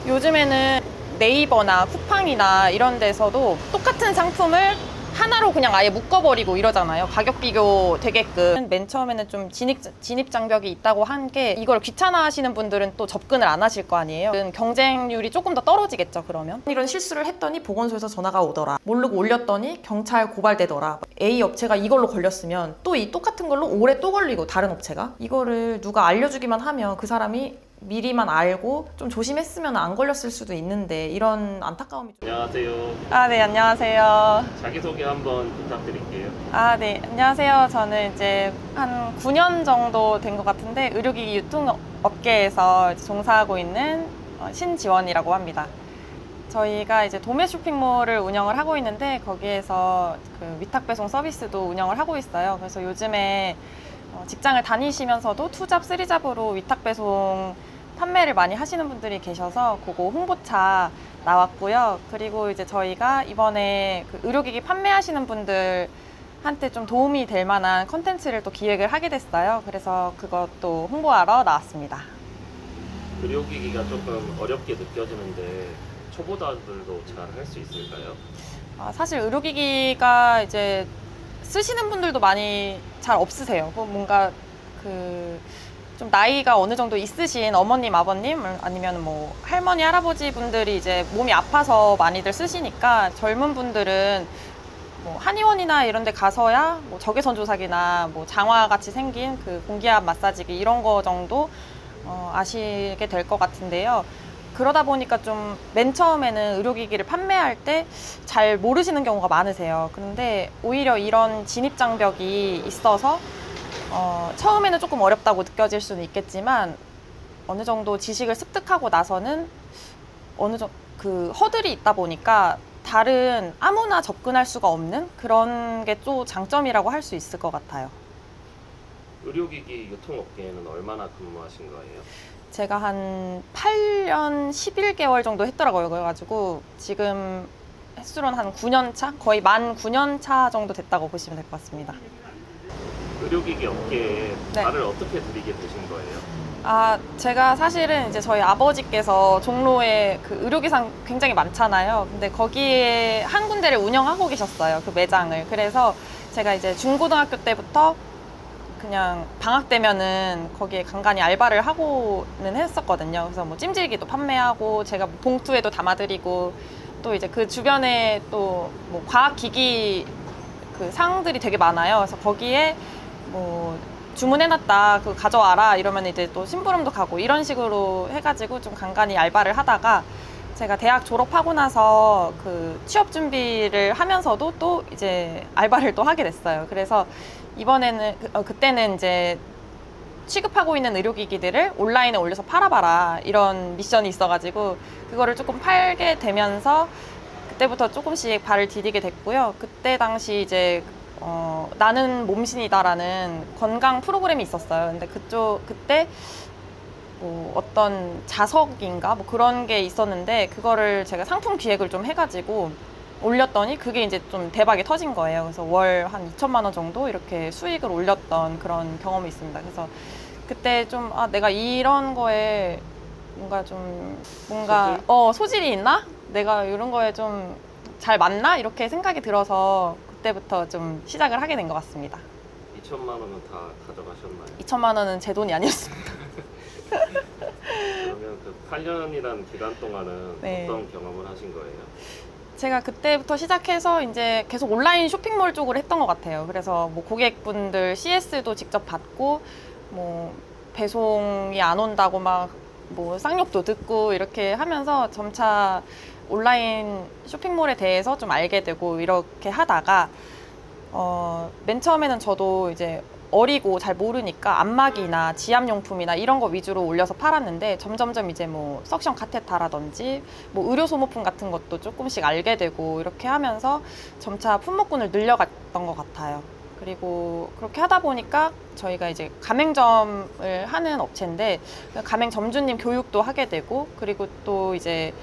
요즘에는 네이버나 쿠팡이나 이런 데서도 똑같은 상품을 하나로 그냥 아예 묶어버리고 이러잖아요. 가격 비교 되게끔. 맨 처음에는 좀 진입 장벽이 있다고 한 게, 이걸 귀찮아 하시는 분들은 또 접근을 안 하실 거 아니에요. 경쟁률이 조금 더 떨어지겠죠, 그러면. 이런 실수를 했더니 보건소에서 전화가 오더라. 모르고 올렸더니 경찰 고발되더라. A 업체가 이걸로 걸렸으면 또 이 똑같은 걸로 올해 또 걸리고, 다른 업체가. 이거를 누가 알려주기만 하면 그 사람이 미리만 알고 좀 조심했으면 안 걸렸을 수도 있는데, 이런 안타까움이 좀... 안녕하세요. 네, 안녕하세요. 자기소개 한번 부탁드릴게요. 네, 안녕하세요. 저는 이제 한 9년 정도 된 것 같은데, 의료기기 유통업계에서 종사하고 있는 신지원이라고 합니다. 저희가 이제 도매 쇼핑몰을 운영을 하고 있는데, 거기에서 그 위탁 배송 서비스도 운영을 하고 있어요. 그래서 요즘에 직장을 다니시면서도 투잡, 쓰리잡으로 위탁 배송 판매를 많이 하시는 분들이 계셔서 그거 홍보차 나왔고요. 그리고 이제 저희가 이번에 그 의료기기 판매하시는 분들한테 좀 도움이 될 만한 컨텐츠를 또 기획을 하게 됐어요. 그래서 그것도 홍보하러 나왔습니다. 의료기기가 조금 어렵게 느껴지는데 초보자들도 잘 할 수 있을까요? 사실 의료기기가 이제 쓰시는 분들도 많이 잘 없으세요. 뭔가 좀 나이가 어느 정도 있으신 어머님, 아버님, 아니면 뭐 할머니, 할아버지 분들이 이제 몸이 아파서 많이들 쓰시니까, 젊은 분들은 뭐 한의원이나 이런 데 가서야 뭐 적외선 조사기나 뭐 장화 같이 생긴 그 공기압 마사지기 이런 거 정도 아시게 될 것 같은데요. 그러다 보니까 좀 맨 처음에는 의료기기를 판매할 때 잘 모르시는 경우가 많으세요. 그런데 오히려 이런 진입 장벽이 있어서 처음에는 조금 어렵다고 느껴질 수는 있겠지만, 어느 정도 지식을 습득하고 나서는 어느 정도 그 허들이 있다 보니까 다른 아무나 접근할 수가 없는 그런 게 또 장점이라고 할 수 있을 것 같아요. 의료기기 유통업계에는 얼마나 근무하신 거예요? 제가 한 8년 11개월 정도 했더라고요. 그래가지고 지금 횟수로는 한 9년 차? 거의 만 9년 차 정도 됐다고 보시면 될 것 같습니다. 의료기기 업계에 네. 발을 어떻게 들이게 되신 거예요? 제가 사실은 이제 저희 아버지께서 종로에 그 의료기상 굉장히 많잖아요. 근데 거기에 한 군데를 운영하고 계셨어요. 그 매장을. 그래서 제가 이제 중고등학교 때부터 그냥 방학 되면은 거기에 간간히 알바를 하고는 했었거든요. 그래서 뭐 찜질기도 판매하고, 제가 뭐 봉투에도 담아드리고, 또 이제 그 주변에 또 뭐 과학기기 그 상들이 되게 많아요. 그래서 거기에 뭐 주문해놨다, 그거 가져와라 이러면 이제 또 심부름도 가고, 이런 식으로 해가지고 좀 간간히 알바를 하다가, 제가 대학 졸업하고 나서 그 취업 준비를 하면서도 또 이제 알바를 또 하게 됐어요. 그래서 이번에는 그때는 이제 취급하고 있는 의료기기들을 온라인에 올려서 팔아봐라, 이런 미션이 있어가지고 그거를 조금 팔게 되면서 그때부터 조금씩 발을 디디게 됐고요. 그때 당시 이제 나는 몸신이다라는 건강 프로그램이 있었어요. 근데 그때 뭐 어떤 자석인가 뭐 그런 게 있었는데, 그거를 제가 상품 기획을 좀 해가지고 올렸더니 그게 이제 좀 대박이 터진 거예요. 그래서 월 한 2천만 원 정도 이렇게 수익을 올렸던 그런 경험이 있습니다. 그래서 그때 좀 내가 이런 거에 뭔가 소질이 있나? 내가 이런 거에 좀 잘 맞나? 이렇게 생각이 들어서 그때부터 좀 시작을 하게 된 것 같습니다. 2천만 원은 다 가져가셨나요? 2천만 원은 제 돈이 아니었습니다. 그러면 그 8년이라는 기간 동안은 네. 어떤 경험을 하신 거예요? 제가 그때부터 시작해서 이제 계속 온라인 쇼핑몰 쪽으로 했던 것 같아요. 그래서 뭐 고객분들 CS도 직접 받고, 뭐 배송이 안 온다고 막 뭐 쌍욕도 듣고, 이렇게 하면서 점차 온라인 쇼핑몰에 대해서 좀 알게 되고, 이렇게 하다가 맨 처음에는 저도 이제 어리고 잘 모르니까 안마기나 지압용품이나 이런 거 위주로 올려서 팔았는데, 점점점 이제 뭐 석션 카테타라든지 뭐 의료 소모품 같은 것도 조금씩 알게 되고, 이렇게 하면서 점차 품목군을 늘려갔던 것 같아요. 그리고 그렇게 하다 보니까 저희가 이제 가맹점을 하는 업체인데, 가맹점주님 교육도 하게 되고, 그리고 또 이제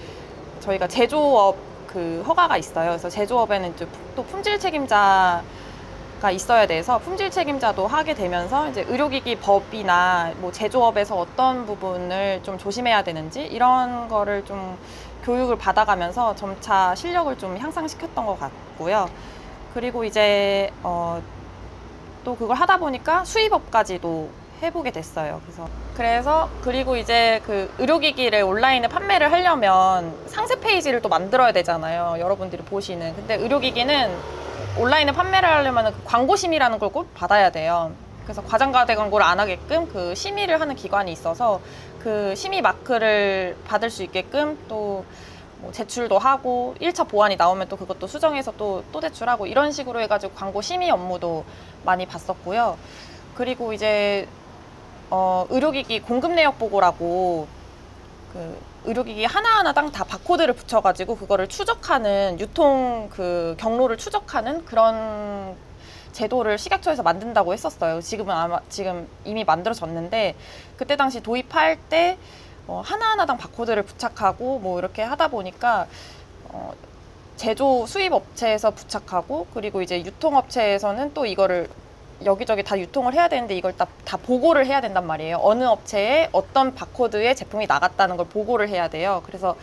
저희가 제조업 그 허가가 있어요. 그래서 제조업에는 또 품질 책임자 있어야 돼서 품질 책임자도 하게 되면서 이제 의료기기 법이나 뭐 제조업에서 어떤 부분을 좀 조심해야 되는지 이런 거를 좀 교육을 받아가면서 점차 실력을 좀 향상시켰던 것 같고요. 그리고 이제 또 그걸 하다 보니까 수입업까지도 해보게 됐어요. 그리고 이제 그 의료기기를 온라인에 판매를 하려면 상세 페이지를 또 만들어야 되잖아요. 여러분들이 보시는. 근데 의료기기는 온라인에 판매를 하려면 그 광고심의라는 걸 꼭 받아야 돼요. 그래서 과장가대 광고를 안 하게끔 그 심의를 하는 기관이 있어서 그 심의 마크를 받을 수 있게끔 또 뭐 제출도 하고 1차 보안이 나오면 또 그것도 수정해서 또 제출하고 이런 식으로 해가지고 광고 심의 업무도 많이 봤었고요. 그리고 이제 의료기기 공급 내역 보고라고 그 의료기기 하나하나당 다 바코드를 붙여가지고 그거를 추적하는 유통 그 경로를 추적하는 그런 제도를 식약처에서 만든다고 했었어요. 지금 이미 만들어졌는데 그때 당시 도입할 때 하나하나당 바코드를 부착하고 뭐 이렇게 하다 보니까 제조 수입 업체에서 부착하고 그리고 이제 유통업체에서는 또 이거를 여기저기 다 유통을 해야 되는데 이걸 다 보고를 해야 된단 말이에요. 어느 업체에 어떤 바코드의 제품이 나갔다는 걸 보고를 해야 돼요. 그래서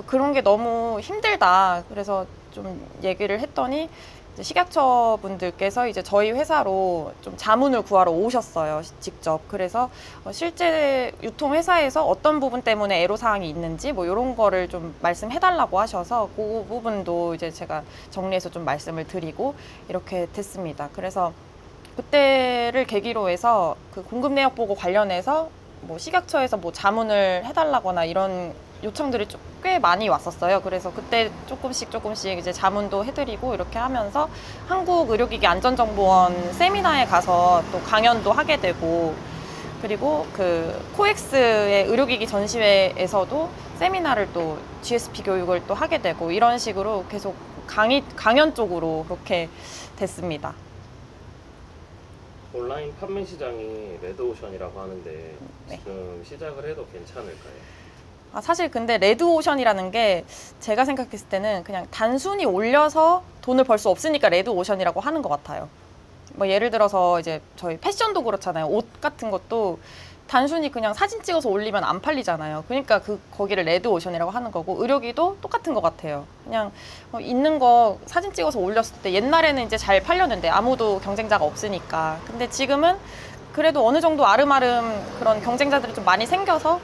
그런 게 너무 힘들다. 그래서 좀 얘기를 했더니 이제 식약처 분들께서 이제 저희 회사로 좀 자문을 구하러 오셨어요. 직접. 그래서 실제 유통회사에서 어떤 부분 때문에 애로사항이 있는지 뭐 이런 거를 좀 말씀해달라고 하셔서 그 부분도 이제 제가 정리해서 좀 말씀을 드리고 이렇게 됐습니다. 그래서 그때를 계기로 해서 그 공급 내역 보고 관련해서 뭐 식약처에서 뭐 자문을 해달라거나 이런 요청들이 꽤 많이 왔었어요. 그래서 그때 조금씩 이제 자문도 해드리고 이렇게 하면서 한국의료기기 안전정보원 세미나에 가서 또 강연도 하게 되고 그리고 그 코엑스의 의료기기 전시회에서도 세미나를 또 GSP 교육을 또 하게 되고 이런 식으로 계속 강연 쪽으로 그렇게 됐습니다. 온라인 판매 시장이 레드오션이라고 하는데 네. 지금 시작을 해도 괜찮을까요? 사실 근데 레드오션이라는 게 제가 생각했을 때는 그냥 단순히 올려서 돈을 벌 수 없으니까 레드오션이라고 하는 것 같아요. 뭐 예를 들어서 이제 저희 패션도 그렇잖아요. 옷 같은 것도 단순히 그냥 사진 찍어서 올리면 안 팔리잖아요. 그러니까 거기를 레드오션이라고 하는 거고 의료기도 똑같은 것 같아요. 그냥 있는 거 사진 찍어서 올렸을 때 옛날에는 이제 잘 팔렸는데 아무도 경쟁자가 없으니까. 근데 지금은 그래도 어느 정도 아름아름 그런 경쟁자들이 좀 많이 생겨서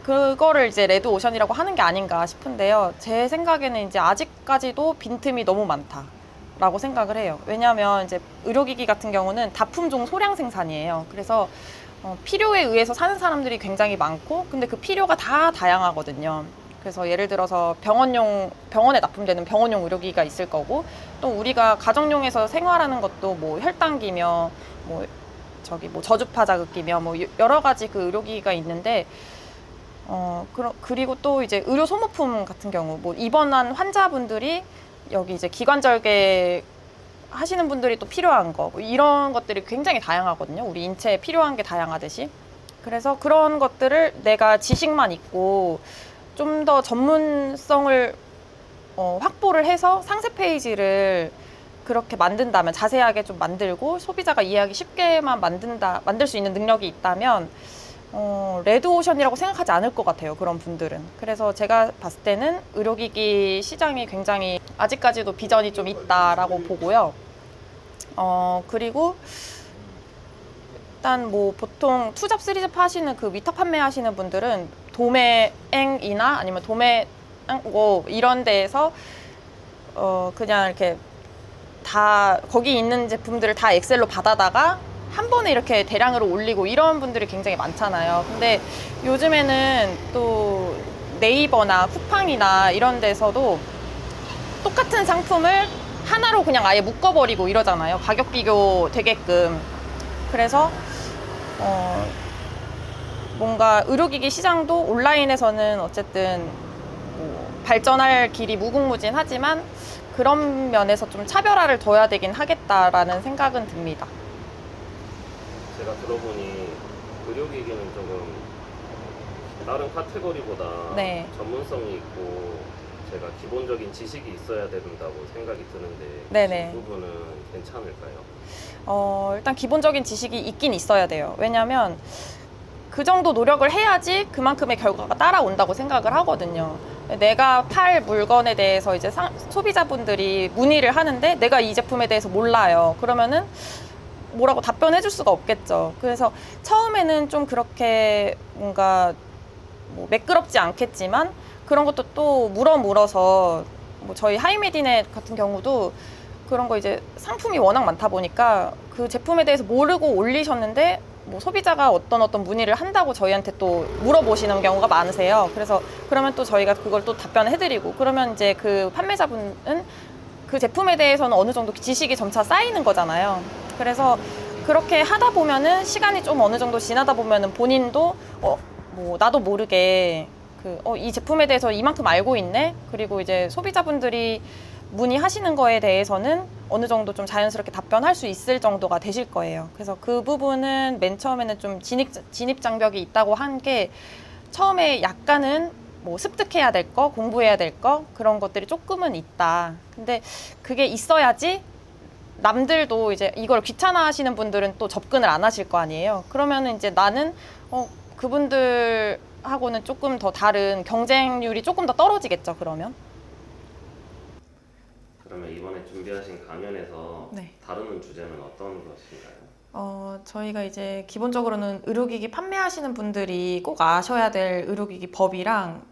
그거를 이제 레드오션이라고 하는 게 아닌가 싶은데요. 제 생각에는 이제 아직까지도 빈틈이 너무 많다라고 생각을 해요. 왜냐하면 이제 의료기기 같은 경우는 다품종 소량 생산이에요. 그래서 필요에 의해서 사는 사람들이 굉장히 많고 근데 그 필요가 다 다양하거든요. 그래서 예를 들어서 병원에 납품되는 병원용 의료기기가 있을 거고 또 우리가 가정용에서 생활하는 것도 뭐 혈당기며 뭐 저주파 자극기며 뭐 여러 가지 그 의료기기가 있는데 그리고 또 이제 의료 소모품 같은 경우 뭐 입원한 환자분들이 여기 이제 기관절개 하시는 분들이 또 필요한 거 뭐 이런 것들이 굉장히 다양하거든요. 우리 인체에 필요한 게 다양하듯이. 그래서 그런 것들을 내가 지식만 있고 좀 더 전문성을 확보를 해서 상세 페이지를 그렇게 만든다면 자세하게 좀 만들고 소비자가 이해하기 쉽게만 만들 수 있는 능력이 있다면 레드오션이라고 생각하지 않을 것 같아요. 그런 분들은. 그래서 제가 봤을 때는 의료기기 시장이 굉장히 아직까지도 비전이 좀 있다라고 보고요. 그리고 일단 뭐 보통 투잡, 쓰리잡 하시는 그 위탁 판매하시는 분들은 도매행이나 아니면 도매뭐 이런 데에서 그냥 이렇게 다 거기 있는 제품들을 다 엑셀로 받아다가 한 번에 이렇게 대량으로 올리고 이런 분들이 굉장히 많잖아요. 근데 요즘에는 또 네이버나 쿠팡이나 이런 데서도 똑같은 상품을 하나로 그냥 아예 묶어버리고 이러잖아요. 가격 비교 되게끔. 그래서 뭔가 의료기기 시장도 온라인에서는 어쨌든 뭐 발전할 길이 무궁무진하지만 그런 면에서 좀 차별화를 둬야 되긴 하겠다라는 생각은 듭니다. 제가 들어보니 의료기기는 조금 다른 카테고리보다 네. 전문성이 있고 제가 기본적인 지식이 있어야 된다고 생각이 드는데 네네. 이 부분은 괜찮을까요? 일단 기본적인 지식이 있긴 있어야 돼요. 왜냐하면 그 정도 노력을 해야지 그만큼의 결과가 따라온다고 생각을 하거든요. 내가 팔 물건에 대해서 이제 소비자분들이 문의를 하는데 내가 이 제품에 대해서 몰라요. 그러면은 뭐라고 답변해 줄 수가 없겠죠. 그래서 처음에는 좀 그렇게 뭔가 뭐 매끄럽지 않겠지만 그런 것도 또 물어서 뭐 저희 하이메디넷 같은 경우도 그런 거 이제 상품이 워낙 많다 보니까 그 제품에 대해서 모르고 올리셨는데 뭐 소비자가 어떤 문의를 한다고 저희한테 또 물어보시는 경우가 많으세요. 그래서 그러면 또 저희가 그걸 또 답변을 해드리고 그러면 이제 그 판매자분은 그 제품에 대해서는 어느 정도 지식이 점차 쌓이는 거잖아요. 그래서 그렇게 하다 보면은 시간이 좀 어느 정도 지나다 보면은 본인도 뭐 나도 모르게 이 제품에 대해서 이만큼 알고 있네. 그리고 이제 소비자분들이 문의하시는 거에 대해서는 어느 정도 좀 자연스럽게 답변할 수 있을 정도가 되실 거예요. 그래서 그 부분은 맨 처음에는 좀 진입 장벽이 있다고 한 게 처음에 약간은 뭐 습득해야 될 거, 공부해야 될 거 그런 것들이 조금은 있다. 근데 그게 있어야지 남들도 이제 이걸 귀찮아하시는 분들은 또 접근을 안 하실 거 아니에요. 그러면은 이제 나는 그분들하고는 조금 더 다른 경쟁률이 조금 더 떨어지겠죠. 그러면. 그러면 이번에 준비하신 강연에서 네. 다루는 주제는 어떤 것인가요? 저희가 이제 기본적으로는 의료기기 판매하시는 분들이 꼭 아셔야 될 의료기기 법이랑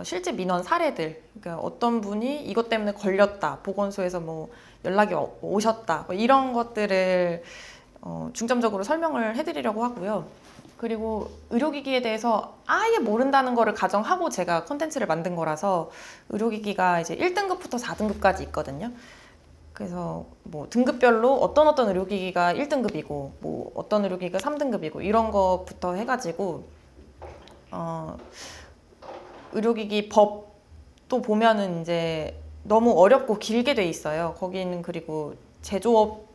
실제 민원 사례들, 그러니까 어떤 분이 이것 때문에 걸렸다, 보건소에서 뭐 연락이 오셨다, 뭐 이런 것들을 중점적으로 설명을 해드리려고 하고요. 그리고 의료기기에 대해서 아예 모른다는 거를 가정하고 제가 콘텐츠를 만든 거라서 의료기기가 이제 1등급부터 4등급까지 있거든요. 그래서 뭐 등급별로 어떤 의료기기가 1등급이고 뭐 어떤 의료기기가 3등급이고 이런 것부터 해가지고 의료기기 법도 보면은 이제 너무 어렵고 길게 돼 있어요. 거기는 그리고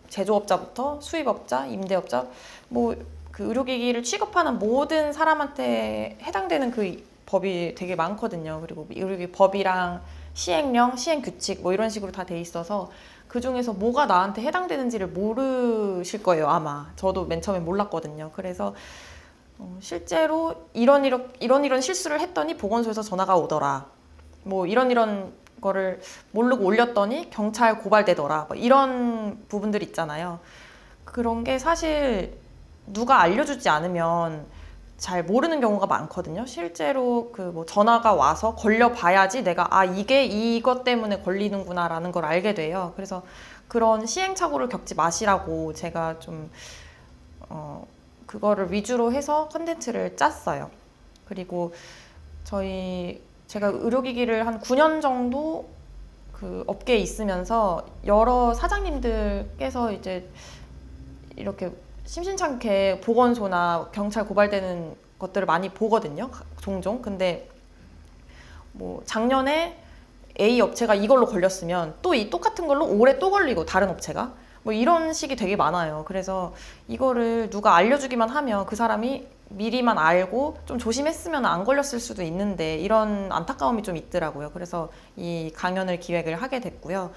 제조업자부터 수입업자, 임대업자 뭐 그 의료기기를 취급하는 모든 사람한테 해당되는 그 법이 되게 많거든요. 그리고 의료기기 법이랑 시행령, 시행규칙 뭐 이런 식으로 다 돼 있어서 그 중에서 뭐가 나한테 해당되는지를 모르실 거예요, 아마. 저도 맨 처음에 몰랐거든요. 그래서 실제로 이런 실수를 했더니 보건소에서 전화가 오더라. 뭐 이런 거를 모르고 올렸더니 경찰 고발되더라. 뭐 이런 부분들 있잖아요. 그런 게 사실 누가 알려주지 않으면 잘 모르는 경우가 많거든요. 실제로 그 뭐 전화가 와서 걸려봐야지 내가 이게 이것 때문에 걸리는구나라는 걸 알게 돼요. 그래서 그런 시행착오를 겪지 마시라고 제가 좀 그거를 위주로 해서 컨텐츠를 짰어요. 그리고 제가 의료기기를 한 9년 정도 그 업계에 있으면서 여러 사장님들께서 이제 이렇게 심심찮게 보건소나 경찰 고발되는 것들을 많이 보거든요. 종종. 근데 뭐 작년에 A 업체가 이걸로 걸렸으면 또 이 똑같은 걸로 올해 또 걸리고 다른 업체가 뭐 이런 식이 되게 많아요. 그래서 이거를 누가 알려주기만 하면 그 사람이 미리만 알고 좀 조심했으면 안 걸렸을 수도 있는데 이런 안타까움이 좀 있더라고요. 그래서 이 강연을 기획을 하게 됐고요.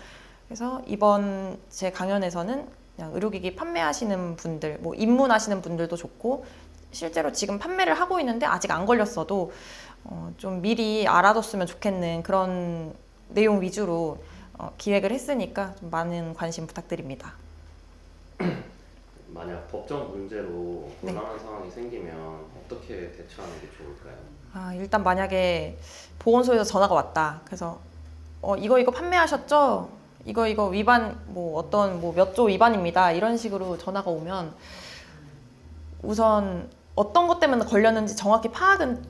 그래서 이번 제 강연에서는 그냥 의료기기 판매하시는 분들, 뭐 입문하시는 분들도 좋고 실제로 지금 판매를 하고 있는데 아직 안 걸렸어도 좀 미리 알아뒀으면 좋겠는 그런 내용 위주로 기획을 했으니까 좀 많은 관심 부탁드립니다. 만약 법적 문제로 네. 곤란한 상황이 생기면 어떻게 대처하는 게 좋을까요? 일단 만약에 보건소에서 전화가 왔다. 그래서 이거 판매하셨죠? 이거 위반 뭐 어떤 뭐 몇 조 위반입니다. 이런 식으로 전화가 오면 우선 어떤 것 때문에 걸렸는지 정확히 파악은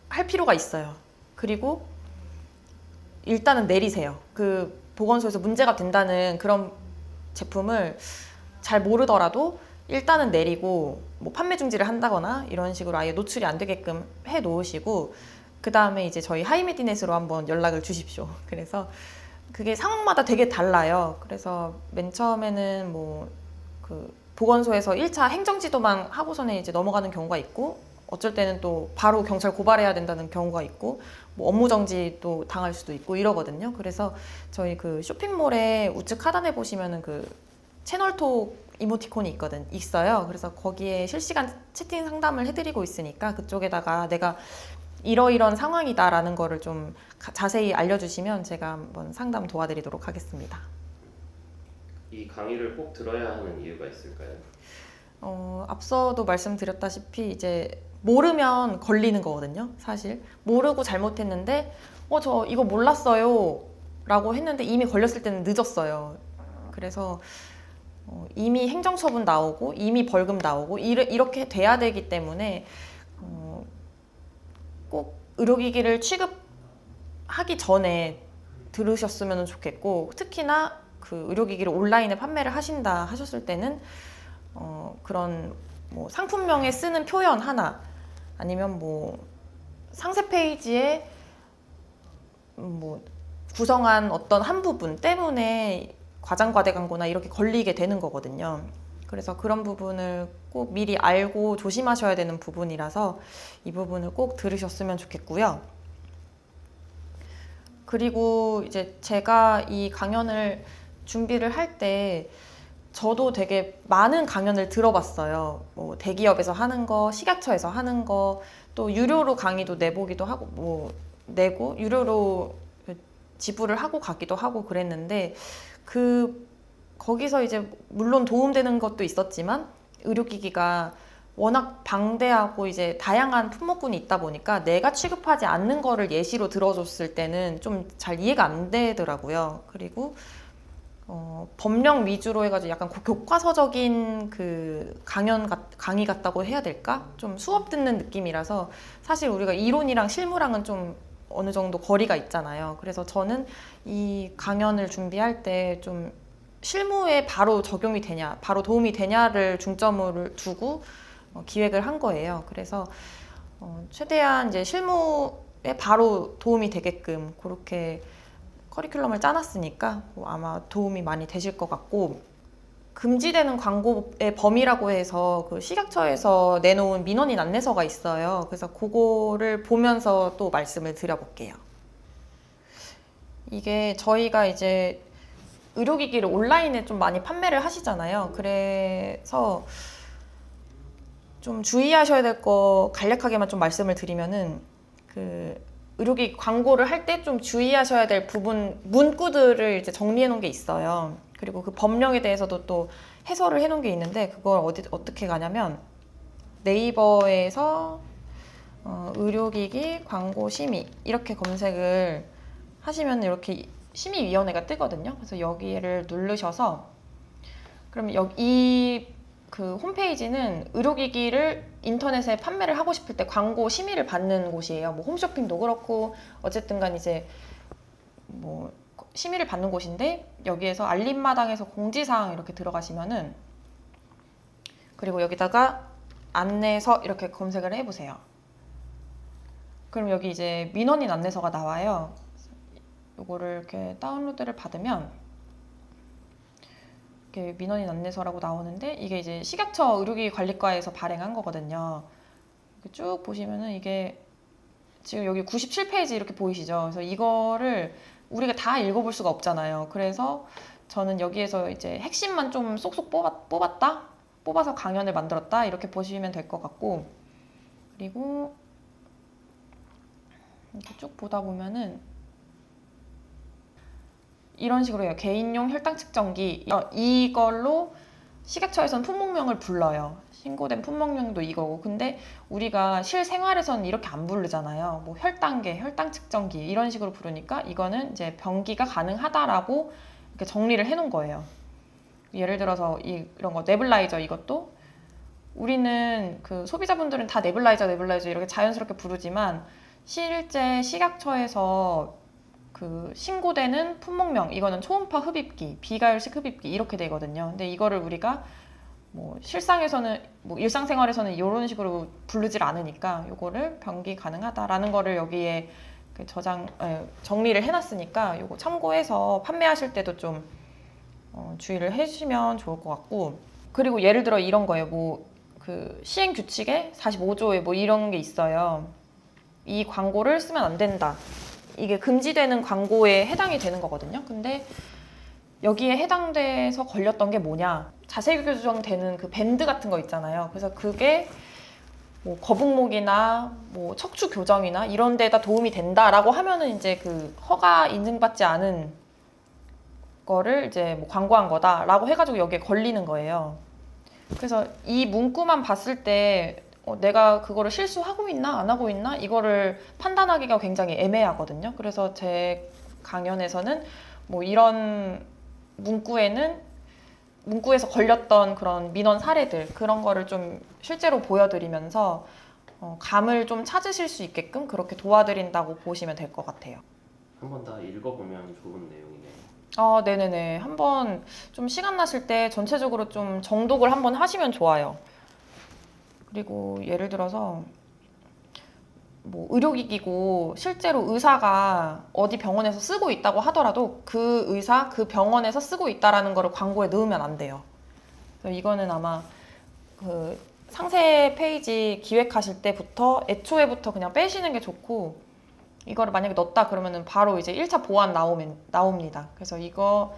할 필요가 있어요. 그리고 일단은 내리세요. 그 보건소에서 문제가 된다는 그런 제품을 잘 모르더라도 일단은 내리고 뭐 판매 중지를 한다거나 이런 식으로 아예 노출이 안 되게끔 해 놓으시고 그 다음에 이제 저희 하이메디넷으로 한번 연락을 주십시오. 그래서 그게 상황마다 되게 달라요. 그래서 맨 처음에는 뭐 그 보건소에서 1차 행정지도만 하고서는 이제 넘어가는 경우가 있고 어쩔 때는 또 바로 경찰 고발해야 된다는 경우가 있고 뭐 업무 정지도 당할 수도 있고 이러거든요. 그래서 저희 그 쇼핑몰에 우측 하단에 보시면은 그 채널톡 이모티콘이 있어요. 그래서 거기에 실시간 채팅 상담을 해드리고 있으니까 그쪽에다가 내가 이러이런 상황이다라는 거를 좀 자세히 알려주시면 제가 한번 상담 도와드리도록 하겠습니다. 이 강의를 꼭 들어야 하는 이유가 있을까요? 앞서도 말씀드렸다시피 이제 모르면 걸리는 거거든요. 사실 모르고 잘못했는데 저 이거 몰랐어요 라고 했는데 이미 걸렸을 때는 늦었어요. 그래서 이미 행정처분 나오고 이미 벌금 나오고 이렇게 돼야 되기 때문에 꼭 의료기기를 취급하기 전에 들으셨으면 좋겠고, 특히나 그 의료기기를 온라인에 판매를 하신다 하셨을 때는 그런 뭐 상품명에 쓰는 표현 하나 아니면 뭐 상세 페이지에 뭐 구성한 어떤 한 부분 때문에 과장과대 광고나 이렇게 걸리게 되는 거거든요. 그래서 그런 부분을 꼭 미리 알고 조심하셔야 되는 부분이라서 이 부분을 꼭 들으셨으면 좋겠고요. 그리고 이제 제가 이 강연을 준비를 할 때 저도 되게 많은 강연을 들어봤어요. 뭐 대기업에서 하는 거, 식약처에서 하는 거, 또 유료로 강의도 내보기도 하고, 뭐 내고 유료로 지불을 하고 가기도 하고 그랬는데 거기서 이제 물론 도움되는 것도 있었지만 의료기기가 워낙 방대하고 이제 다양한 품목군이 있다 보니까 내가 취급하지 않는 거를 예시로 들어줬을 때는 좀 잘 이해가 안 되더라고요. 그리고 법령 위주로 해가지고 약간 교과서적인 그 강의 같다고 해야 될까? 좀 수업 듣는 느낌이라서 사실 우리가 이론이랑 실무랑은 좀 어느 정도 거리가 있잖아요. 그래서 저는 이 강연을 준비할 때 좀 실무에 바로 적용이 되냐, 바로 도움이 되냐를 중점을 두고 기획을 한 거예요. 그래서 최대한 이제 실무에 바로 도움이 되게끔 그렇게 커리큘럼을 짜놨으니까 아마 도움이 많이 되실 것 같고, 금지되는 광고의 범위라고 해서 그 식약처에서 내놓은 민원인 안내서가 있어요. 그래서 그거를 보면서 또 말씀을 드려볼게요. 이게 저희가 이제 의료기기를 온라인에 좀 많이 판매를 하시잖아요. 그래서 좀 주의하셔야 될 거 간략하게만 좀 말씀을 드리면은 그 의료기기 광고를 할 때 좀 주의하셔야 될 부분, 문구들을 이제 정리해 놓은 게 있어요. 그리고 그 법령에 대해서도 또 해설을 해 놓은 게 있는데 그걸 어떻게 가냐면 네이버에서 의료기기 광고 심의 이렇게 검색을 하시면 이렇게 심의위원회가 뜨거든요. 그래서 여기를 누르셔서 그럼 이 그 홈페이지는 의료기기를 인터넷에 판매를 하고 싶을 때 광고 심의를 받는 곳이에요. 뭐 홈쇼핑도 그렇고 어쨌든 간 이제 뭐 심의를 받는 곳인데 여기에서 알림마당에서 공지사항 이렇게 들어가시면은 그리고 여기다가 안내서 이렇게 검색을 해보세요. 그럼 여기 이제 민원인 안내서가 나와요. 요거를 이렇게 다운로드를 받으면 이렇게 민원인 안내서라고 나오는데 이게 이제 식약처 의료기기 관리과에서 발행한 거거든요. 이렇게 쭉 보시면은 이게 지금 여기 97페이지 이렇게 보이시죠? 그래서 이거를 우리가 다 읽어볼 수가 없잖아요. 그래서 저는 여기에서 이제 핵심만 좀 쏙쏙 뽑아서 강연을 만들었다 이렇게 보시면 될 것 같고, 그리고 이렇게 쭉 보다 보면은 이런 식으로 해요. 개인용 혈당 측정기 이걸로 식약처에서는 품목명을 불러요. 신고된 품목명도 이거고. 근데 우리가 실생활에서는 이렇게 안 부르잖아요. 뭐 혈당계, 혈당 측정기 이런 식으로 부르니까 이거는 이제 병기가 가능하다라고 이렇게 정리를 해놓은 거예요. 예를 들어서 이런 거 네블라이저 이것도 우리는 그 소비자분들은 다 네블라이저 이렇게 자연스럽게 부르지만 실제 식약처에서 그 신고되는 품목명 이거는 초음파 흡입기, 비가열식 흡입기 이렇게 되거든요. 근데 이거를 우리가 뭐 실상에서는 뭐 일상생활에서는 이런 식으로 부르질 않으니까 요거를 병기 가능하다라는 거를 여기에 그 정리를 해놨으니까 요거 참고해서 판매하실 때도 좀 주의를 해주시면 좋을 것 같고, 그리고 예를 들어 이런 거예요. 뭐 그 시행 규칙에 45조에 뭐 이런 게 있어요. 이 광고를 쓰면 안 된다. 이게 금지되는 광고에 해당이 되는 거거든요. 근데 여기에 해당돼서 걸렸던 게 뭐냐? 자세 규정되는 그 밴드 같은 거 있잖아요. 그래서 그게 뭐 거북목이나 뭐 척추 교정이나 이런 데다 도움이 된다라고 하면은 이제 그 허가 인증받지 않은 거를 이제 뭐 광고한 거다라고 해가지고 여기에 걸리는 거예요. 그래서 이 문구만 봤을 때 내가 그거를 실수하고 있나 안 하고 있나 이거를 판단하기가 굉장히 애매하거든요. 그래서 제 강연에서는 뭐 이런 문구에서 걸렸던 그런 민원 사례들 그런 거를 좀 실제로 보여드리면서 감을 좀 찾으실 수 있게끔 그렇게 도와드린다고 보시면 될 것 같아요. 한 번 다 읽어보면 좋은 내용이네요. 네네네. 한번 좀 시간 나실 때 전체적으로 좀 정독을 한번 하시면 좋아요. 그리고 예를 들어서 뭐 의료기기고 실제로 의사가 어디 병원에서 쓰고 있다고 하더라도 그 의사, 그 병원에서 쓰고 있다라는 거를 광고에 넣으면 안 돼요. 그래서 이거는 아마 그 상세 페이지 기획하실 때부터 애초에부터 그냥 빼시는 게 좋고 이거를 만약에 넣었다 그러면은 바로 이제 1차 보안 나옵니다. 그래서 이거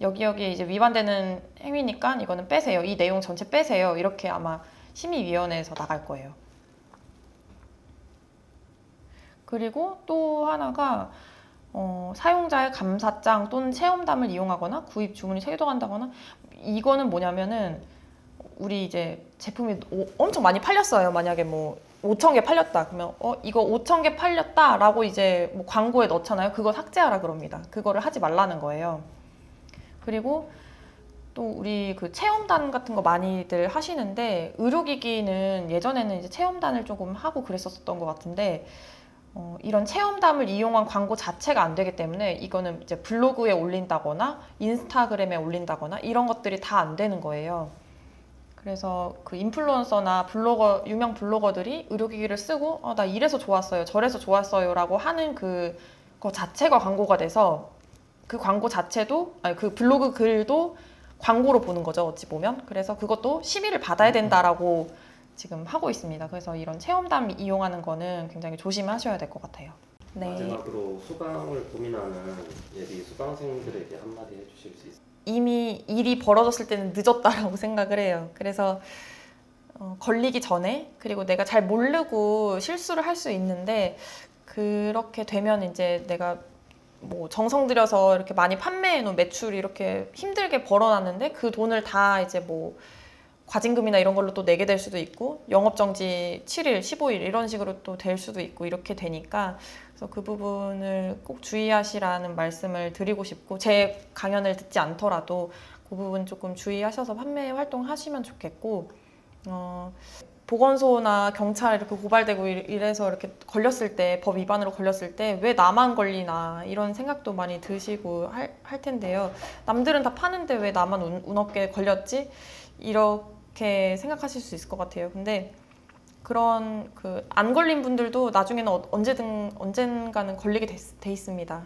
여기에 이제 위반되는 행위니까 이거는 빼세요. 이 내용 전체 빼세요. 이렇게 아마 심의위원회에서 나갈 거예요. 그리고 또 하나가 사용자의 감사장 또는 체험담을 이용하거나 구입 주문이 제도한다거나 이거는 뭐냐면은 우리 이제 제품이 엄청 많이 팔렸어요. 만약에 뭐 5,000개 팔렸다 그러면 이거 5,000개 팔렸다라고 이제 뭐 광고에 넣잖아요. 그거 삭제하라 그럽니다. 그거를 하지 말라는 거예요. 그리고 또 우리 그 체험단 같은 거 많이들 하시는데 의료기기는 예전에는 이제 체험단을 조금 하고 그랬었던 것 같은데 이런 체험담을 이용한 광고 자체가 안 되기 때문에 이거는 이제 블로그에 올린다거나 인스타그램에 올린다거나 이런 것들이 다 안 되는 거예요. 그래서 그 인플루언서나 유명 블로거들이 의료기기를 쓰고 나 이래서 좋았어요, 저래서 좋았어요 라고 하는 그거 자체가 광고가 돼서 그 광고 자체도 그 블로그 글도 광고로 보는 거죠, 어찌 보면. 그래서 그것도 심의를 받아야 된다라고 지금 하고 있습니다. 그래서 이런 체험담 이용하는 거는 굉장히 조심하셔야 될 것 같아요. 네. 마지막으로 수강을 고민하는 예비 수강생들에게 한마디 해주실 수 있어요? 이미 일이 벌어졌을 때는 늦었다라고 생각을 해요. 그래서 걸리기 전에 그리고 내가 잘 모르고 실수를 할 수 있는데 그렇게 되면 이제 내가 뭐 정성 들여서 이렇게 많이 판매해 놓은 매출이 이렇게 힘들게 벌어놨는데 그 돈을 다 이제 뭐 과징금이나 이런 걸로 또 내게 될 수도 있고 영업정지 7일, 15일 이런 식으로 또 될 수도 있고 이렇게 되니까 그래서 그 부분을 꼭 주의하시라는 말씀을 드리고 싶고 제 강연을 듣지 않더라도 그 부분 조금 주의하셔서 판매 활동하시면 좋겠고 보건소나 경찰 이렇게 고발되고 이래서 이렇게 걸렸을 때 법 위반으로 걸렸을 때 왜 나만 걸리나 이런 생각도 많이 드시고 할 텐데요. 남들은 다 파는데 왜 나만 운 없게 걸렸지? 이렇게 생각하실 수 있을 것 같아요. 근데 그런 안 걸린 분들도 나중에는 언젠가는 걸리게 돼 있습니다.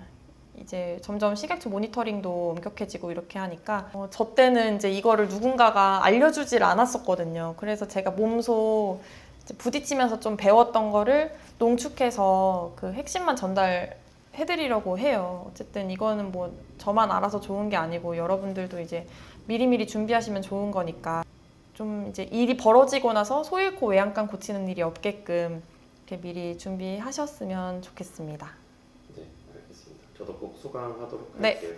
이제 점점 식약처 모니터링도 엄격해지고 이렇게 하니까 저 때는 이제 이거를 누군가가 알려주질 않았었거든요. 그래서 제가 몸소 이제 부딪히면서 좀 배웠던 거를 농축해서 그 핵심만 전달해드리려고 해요. 어쨌든 이거는 뭐 저만 알아서 좋은 게 아니고 여러분들도 이제 미리미리 준비하시면 좋은 거니까 좀 이제 일이 벌어지고 나서 소 잃고 외양간 고치는 일이 없게끔 이렇게 미리 준비하셨으면 좋겠습니다. 네, 알겠습니다. 저도 꼭 수강하도록 네. 할게요.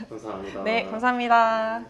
감사합니다. 네, 감사합니다.